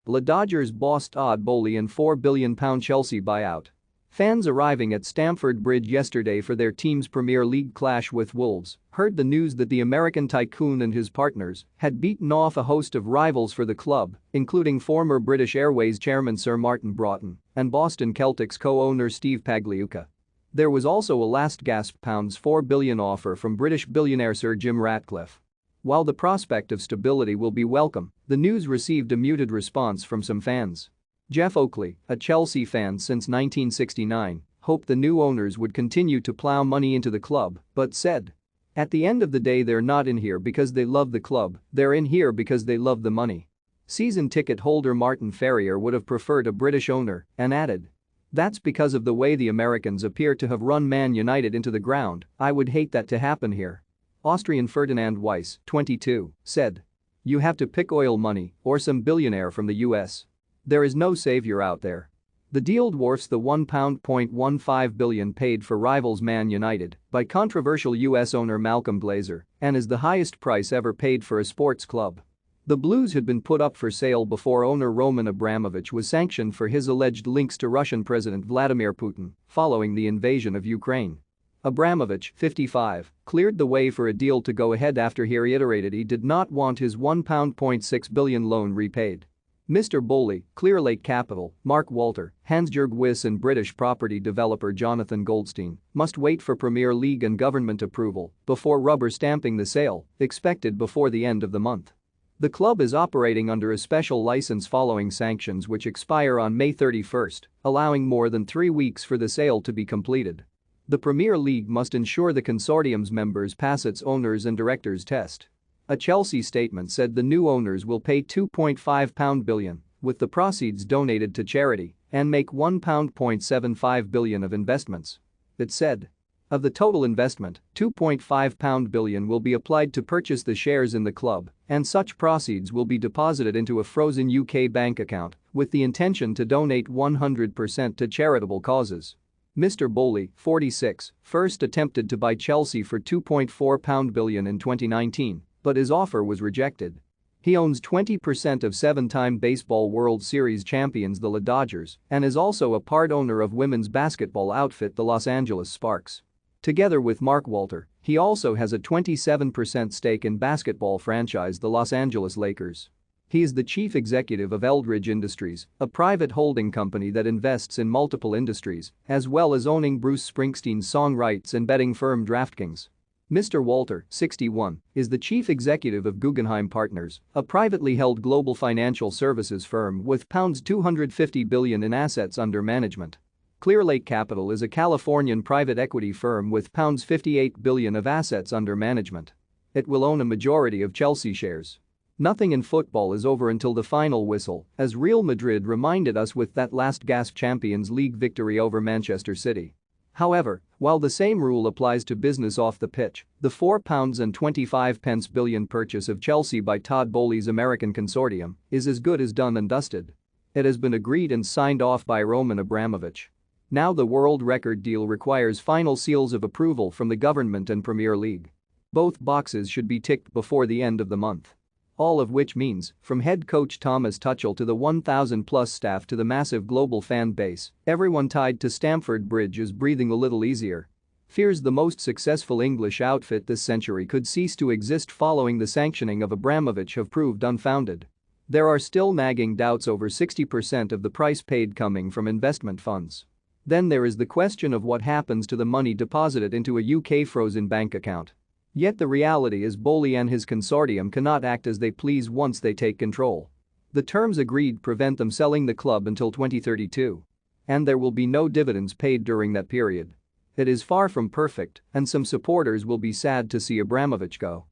The Dodgers boss Todd Boehly and £4 billion Chelsea buyout. Fans arriving at Stamford Bridge yesterday for their team's Premier League clash with Wolves heard the news that the American tycoon and his partners had beaten off a host of rivals for the club, including former British Airways chairman Sir Martin Broughton and Boston Celtics co-owner Steve Pagliuca. There was also a last-gasp £4 billion offer from British billionaire Sir Jim Ratcliffe. While the prospect of stability will be welcome, the news received a muted response from some fans. Jeff Oakley, a Chelsea fan since 1969, hoped the new owners would continue to plow money into the club, but said, "At the end of the day, they're not in here because they love the club, they're in here because they love the money." Season ticket holder Martin Ferrier would have preferred a British owner and added, "That's because of the way the Americans appear to have run Man United into the ground. I would hate that to happen here." Austrian Ferdinand Weiss, 22, said, "You have to pick oil money or some billionaire from the US. There is no savior out there." The deal dwarfs the £1.15 billion paid for rivals Man United by controversial US owner Malcolm Glazer and is the highest price ever paid for a sports club. The Blues had been put up for sale before owner Roman Abramovich was sanctioned for his alleged links to Russian President Vladimir Putin following the invasion of Ukraine. Abramovich, 55, cleared the way for a deal to go ahead after he reiterated he did not want his £1.6 billion loan repaid. Mr. Boehly, Clearlake Capital, Mark Walter, Hans-Jörg Wyss and British property developer Jonathan Goldstein must wait for Premier League and government approval before rubber stamping the sale, expected before the end of the month. The club is operating under a special license following sanctions which expire on May 31, allowing more than 3 weeks for the sale to be completed. The Premier League must ensure the consortium's members pass its owners and directors test. A Chelsea statement said the new owners will pay £2.5 billion, with the proceeds donated to charity, and make £1.75 billion of investments. It said, of the total investment, £2.5 billion will be applied to purchase the shares in the club, and such proceeds will be deposited into a frozen UK bank account, with the intention to donate 100% to charitable causes. Mr. Boehly, 46, first attempted to buy Chelsea for £2.4 billion in 2019. But his offer was rejected. He owns 20% of 7-time Baseball World Series champions the Dodgers and is also a part owner of women's basketball outfit the Los Angeles Sparks. Together with Mark Walter, he also has a 27% stake in basketball franchise the Los Angeles Lakers. He is the chief executive of Eldridge Industries, a private holding company that invests in multiple industries, as well as owning Bruce Springsteen's song rights and betting firm DraftKings. Mr. Walter, 61, is the chief executive of Guggenheim Partners, a privately held global financial services firm with £250 billion in assets under management. Clearlake Capital is a Californian private equity firm with £58 billion of assets under management. It will own a majority of Chelsea shares. Nothing in football is over until the final whistle, as Real Madrid reminded us with that last-gasp Champions League victory over Manchester City. However, while the same rule applies to business off the pitch, the £4.25 billion purchase of Chelsea by Todd Boehly's American consortium is as good as done and dusted. It has been agreed and signed off by Roman Abramovich. Now the world record deal requires final seals of approval from the government and Premier League. Both boxes should be ticked before the end of the month. All of which means, from head coach Thomas Tuchel to the 1,000-plus staff to the massive global fan base, everyone tied to Stamford Bridge is breathing a little easier. Fears the most successful English outfit this century could cease to exist following the sanctioning of Abramovich have proved unfounded. There are still nagging doubts over 60% of the price paid coming from investment funds. Then there is the question of what happens to the money deposited into a UK frozen bank account. Yet the reality is Boehly and his consortium cannot act as they please once they take control. The terms agreed prevent them selling the club until 2032. And there will be no dividends paid during that period. It is far from perfect, and some supporters will be sad to see Abramovich go.